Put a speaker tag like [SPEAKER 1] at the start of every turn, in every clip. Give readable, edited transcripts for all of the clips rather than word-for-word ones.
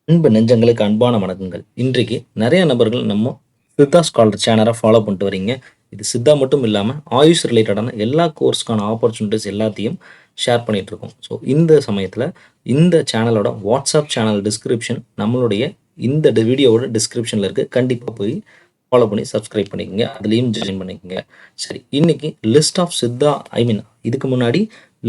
[SPEAKER 1] அன்பு நெஞ்சங்களுக்கு அன்பான வணக்கங்கள். இன்றைக்கு நெறைய நபர்கள் நம்ம சித்தா ஸ்காலர் சேனலை ஃபாலோ பண்ணிட்டு வரீங்க. இது சித்தா மட்டும் இல்லாம ஆயுஷ் ரிலேட்டடான எல்லா கோர்ஸ்க்கான ஆப்பர்ச்சுனிட்டீஸ் எல்லாத்தையும் ஷேர் பண்ணிட்டு இருக்கோம். ஸோ இந்த சமயத்துல இந்த சேனலோட வாட்ஸ்அப் சேனல் டிஸ்கிரிப்ஷன் நம்மளுடைய இந்த வீடியோவோட டிஸ்கிரிப்ஷன்ல இருக்கு. கண்டிப்பா போய் ஃபாலோ பண்ணி சப்ஸ்கிரைப் பண்ணிக்கங்க. அதுலயும் ஜாயின் பண்ணிக்கங்க. சரி, இன்னைக்கு லிஸ்ட் ஆஃப் சித்தா இதுக்கு முன்னாடி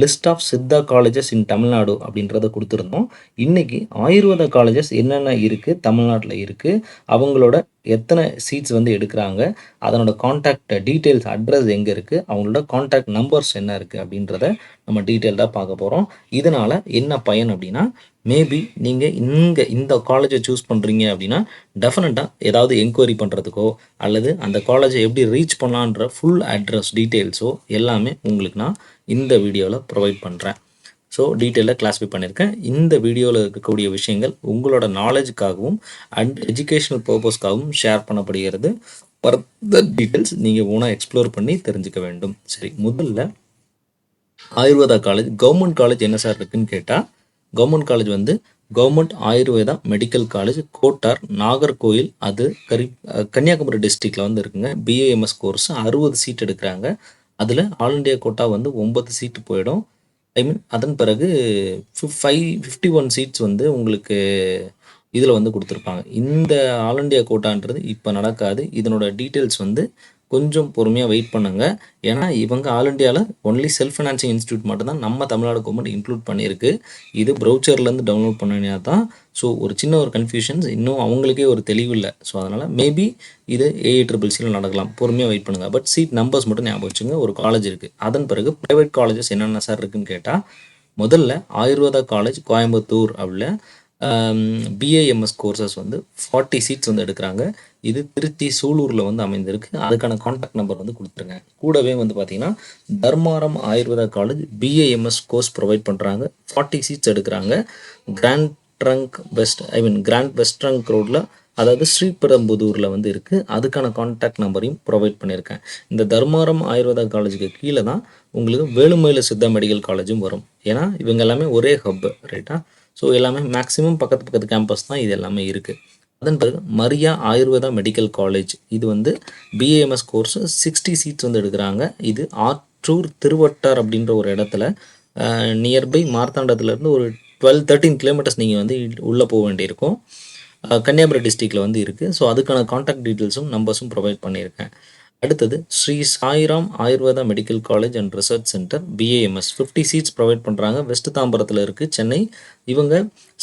[SPEAKER 1] list of Siddha colleges in Tamil Nadu அப்படின்றத கொடுத்துருந்தோம். இன்னைக்கு ஆயுர்வேத காலேஜஸ் என்னென்ன இருக்குது தமிழ்நாட்டில் இருக்குது, அவங்களோட எத்தனை சீட்ஸ் வந்து எடுக்கிறாங்க, அதனோட காண்டாக்ட் டீட்டெயில்ஸ் அட்ரஸ் எங்கே இருக்குது, அவங்களோட காண்டாக்ட் நம்பர்ஸ் என்ன இருக்குது அப்படின்றத நம்ம டீட்டெயில்டாக பார்க்க போகிறோம். இதனால் என்ன பயன் அப்படின்னா, மேபி நீங்கள் இந்த காலேஜை சூஸ் பண்ணுறீங்க அப்படின்னா டெஃபினட்டாக ஏதாவது என்கொயரி பண்ணுறதுக்கோ அல்லது அந்த காலேஜை எப்படி ரீச் பண்ணலான்ற ஃபுல் அட்ரஸ் டீட்டெயில்ஸோ எல்லாமே உங்களுக்கு நான் இந்த வீடியோவில் ப்ரொவைட் பண்ணுறேன். ஸோ டீட்டெயிலாக கிளாஸிஃபை பண்ணியிருக்கேன். இந்த வீடியோவில் இருக்கக்கூடிய விஷயங்கள் உங்களோட நாலேஜுக்காகவும் அண்ட் எஜுகேஷனல் பர்பஸ்க்காகவும் ஷேர் பண்ணப்படுகிறது. ஃபர்தர் டீட்டெயில்ஸ் நீங்கள் ஓனாக எக்ஸ்ப்ளோர் பண்ணி தெரிஞ்சுக்க வேண்டும். சரி, முதல்ல ஆயுர்வேதா காலேஜ் கவர்மெண்ட் காலேஜ் என்ன சார் இருக்குன்னு கேட்டால், கவர்மெண்ட் காலேஜ் வந்து government Ayurveda medical college Kottar Nagercoil, அது கன்னியாகுமரி டிஸ்ட்ரிக்டில் வந்து இருக்குங்க. பிஏஎம்எஸ் கோர்ஸ் 60 சீட் எடுக்கிறாங்க. அதில் ஆல் இண்டியா கோட்டா வந்து 9 சீட்டு போயிடும். அதன் பிறகு 51 சீட்ஸ் வந்து உங்களுக்கு இதில் வந்து கொடுத்துருப்பாங்க. இந்த ஆல் இண்டியா கோட்டான்றது இப்போ நடக்காது. இதனோட டீட்டெயில்ஸ் வந்து கொஞ்சம் பொறுமையாக வெயிட் பண்ணுங்க. ஏன்னா இவங்க ஆல் இண்டியாவில் ஒன்லி செல்ஃப் ஃபினான்சிங் இன்ஸ்டியூட் மட்டும்தான் நம்ம தமிழ்நாடு கவர்மெண்ட் இன்க்ளூட் பண்ணியிருக்கு. இது ப்ரௌச்சர்லேருந்து டவுன்லோட் பண்ணினா தான். ஸோ ஒரு சின்ன ஒரு கன்ஃபியூஷன்ஸ், இன்னும் அவங்களுக்கே ஒரு தெளிவு இல்லை. ஸோ அதனால் மேபி இது ஏஐசியில் நடக்கலாம். பொறுமையாக வெயிட் பண்ணுங்கள். பட் சீட் நம்பர்ஸ் மட்டும் ஞாபகம் வச்சுங்க. ஒரு காலேஜ் இருக்குது. அதன் பிறகு ப்ரைவேட் காலேஜஸ் என்னென்ன சார் இருக்குன்னு கேட்டால், முதல்ல ஆயுர்வேதா காலேஜ் கோயம்புத்தூர் அப்படில் பிஏஎம்எஸ் கோர்சஸ் வந்து 40 சீட்ஸ் வந்து எடுக்கிறாங்க. இது திருச்சி சூலூரில் வந்து அமைந்திருக்கு. அதுக்கான காண்டாக்ட் நம்பர் வந்து கொடுத்துருங்க. கூடவே வந்து பார்த்தீங்கன்னா Dharmaram Ayurveda college BAMS course provide பண்ணுறாங்க. 40 சீட்ஸ் எடுக்கிறாங்க. கிராண்ட் வெஸ்ட் ட்ரங்க் ரோடில், அதாவது ஸ்ரீபெரும்புதூரில் வந்து இருக்குது. அதுக்கான காண்டாக்ட் நம்பரையும் ப்ரொவைட் பண்ணியிருக்கேன். இந்த தர்மாரம் ஆயுர்வேதா காலேஜுக்கு கீழே தான் உங்களுக்கு வேலுமயில சித்தா மெடிக்கல் காலேஜும் வரும். ஏன்னா இவங்க எல்லாமே ஒரே ஹப், ரைட்டா? ஸோ எல்லாமே மேக்ஸிமம் பக்கத்து கேம்பஸ் தான் இது எல்லாமே இருக்குது. அதன் பிறகு மரியா ஆயுர்வேதா மெடிக்கல் காலேஜ், இது வந்து பிஏஎம்எஸ் கோர்ஸ் 60 சீட்ஸ் வந்து எடுக்கிறாங்க. இது ஆற்றூர் திருவட்டார் அப்படின்ற ஒரு இடத்துல நியர்பை மார்த்தாண்டத்துலேருந்து ஒரு 13 கிலோமீட்டர்ஸ் நீங்கள் வந்து உள்ளே போக வேண்டியிருக்கும். கன்னியாகுமரி டிஸ்ட்ரிக்டில் வந்து இருக்குது. ஸோ அதுக்கான காண்டாக்ட் டீட்டெயில்ஸும் நம்பர்ஸும் ப்ரொவைட் பண்ணியிருக்கேன். அடுத்தது Sri Sairam Ayurveda medical college and research centre BAMS 50 seats provide பண்ணுறாங்க. வெஸ்ட் தாம்பரத்தில் இருக்குது, சென்னை. இவங்க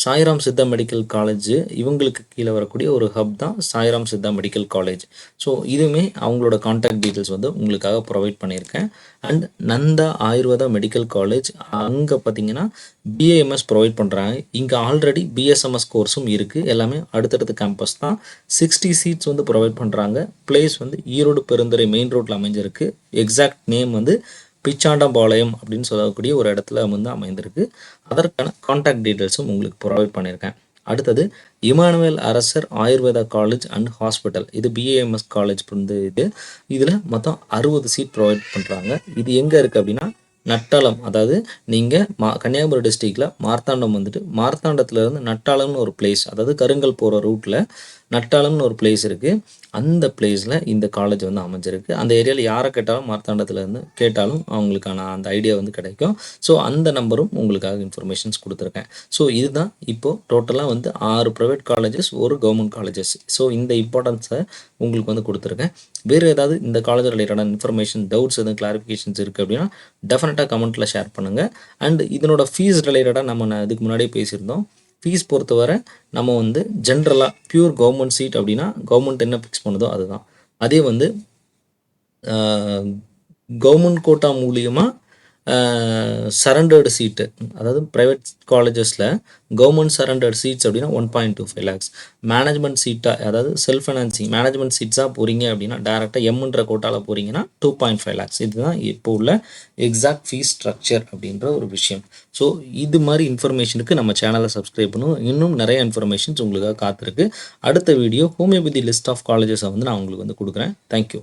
[SPEAKER 1] சாய்ராம் சித்தா மெடிக்கல் காலேஜ், இவங்களுக்கு கீழே வரக்கூடிய ஒரு ஹப் தான் Sairam Siddha medical college. So இதுவுமே அவங்களோட காண்டாக்ட் டீட்டெயில்ஸ் வந்து உங்களுக்காக ப்ரொவைட் பண்ணியிருக்கேன். And Nandha Ayurveda medical college, அங்கே பார்த்தீங்கன்னா பிஏஎம்எஸ் ப்ரொவைட் பண்ணுறாங்க. இங்கே ஆல்ரெடி பிஎஸ்எம்எஸ் கோர்ஸும் இருக்குது. எல்லாமே அடுத்தடுத்த கேம்பஸ் தான். 60 சீட்ஸ் வந்து ப்ரொவைட் பண்ணுறாங்க. பிளேஸ் வந்து ஈரோடு பெருந்துறை மெயின் ரோட்டில் அமைஞ்சிருக்கு. எக்ஸாக்ட் நேம் வந்து பிச்சாண்டம்பாளையம் அப்படின்னு சொல்லக்கூடிய ஒரு இடத்துல வந்து அமைந்திருக்கு. அதற்கான காண்டாக்ட் டீட்டெயில்ஸும் உங்களுக்கு ப்ரொவைட் பண்ணியிருக்கேன். அடுத்தது இமானுவேல் அரசர் ஆயுர்வேதா காலேஜ் அண்ட் ஹாஸ்பிட்டல், இது பிஏஎம்எஸ் காலேஜ் வந்து இதில் மொத்தம் 60 சீட் ப்ரொவைட் பண்ணுறாங்க. இது எங்கே இருக்குது அப்படின்னா நட்டாலம், அதாவது நீங்கள் கன்னியாகுமரி டிஸ்ட்ரிக்டில் மார்த்தாண்டம் வந்துட்டு மார்த்தாண்டத்துலேருந்து நட்டாலம்னு ஒரு பிளேஸ், அதாவது கருங்கல் போகிற ரூட்டில் நட்டாலம்னு ஒரு பிளேஸ் இருக்குது. அந்த பிளேஸில் இந்த காலேஜ் வந்து அமைஞ்சிருக்கு. அந்த ஏரியாவில் யாரை கேட்டாலும் மார்த்தாண்டத்துலேருந்து கேட்டாலும் அவங்களுக்கான அந்த ஐடியா வந்து கிடைக்கும். ஸோ அந்த நம்பரும் உங்களுக்காக இன்ஃபர்மேஷன்ஸ் கொடுத்துருக்கேன். ஸோ இதுதான் இப்போது டோட்டலாக வந்து 6 ப்ரைவேட் காலேஜஸ், ஒரு கவர்மெண்ட் காலேஜஸ். ஸோ இந்த இம்பார்ட்டன்ஸை உங்களுக்கு வந்து கொடுத்துருக்கேன். வேறு ஏதாவது இந்த காலேஜ் ரிலேட்டடான இன்ஃபர்மேஷன், டவுட்ஸ் எதுவும் கிளாரிஃபிகேஷன்ஸ் இருக்குது அப்படின்னா டெஃபினட்டாக கமெண்ட்டில் ஷேர் பண்ணுங்கள். அண்ட் இதனோட ஃபீஸ் ரிலேட்டடாக நம்ம இதுக்கு முன்னாடியே பேசியிருந்தோம். ஃபீஸ் பொறுத்தவரை நம்ம வந்து ஜென்ரலாக பியூர் கவர்மெண்ட் சீட் அப்படின்னா கவர்மெண்ட் என்ன ஃபிக்ஸ் பண்ணுதோ அதுதான். அதே வந்து கவர்மெண்ட் கோட்டா மூலியமாக சரண்டர்டு சீட்டு, அதாவது ப்ரைவேட் காலேஜஸில் கவர்மெண்ட் சரண்டர்டு சீட்ஸ் அப்படின்னா 1.25 lakhs. மேனேஜ்மெண்ட் சீட்டாக, அதாவது செல்ஃப் ஃபைனான்சிங் மேனேஜ்மெண்ட் சீட்ஸாக போகிறீங்க அப்படின்னா டேரெக்டாக எம்ன்ற கோட்டாவில் போகிறீங்கன்னா 2.5 lakhs. இதுதான் இப்போ உள்ள எக்ஸாக்ட் ஃபீஸ் ஸ்ட்ரக்சர் அப்படின்ற ஒரு விஷயம். ஸோ இது மாதிரி இன்ஃபர்மேஷனுக்கு நம்ம சேனலை சப்ஸ்கிரைப் பண்ணுவோம். இன்னும் நிறைய இன்ஃபர்மேஷன்ஸ் உங்களுக்காக காத்திருக்கு. அடுத்த வீடியோ ஹோமியோபதி லிஸ்ட் ஆஃப் காலேஜஸை வந்து நான் உங்களுக்கு வந்து கொடுக்குறேன். தேங்க்யூ.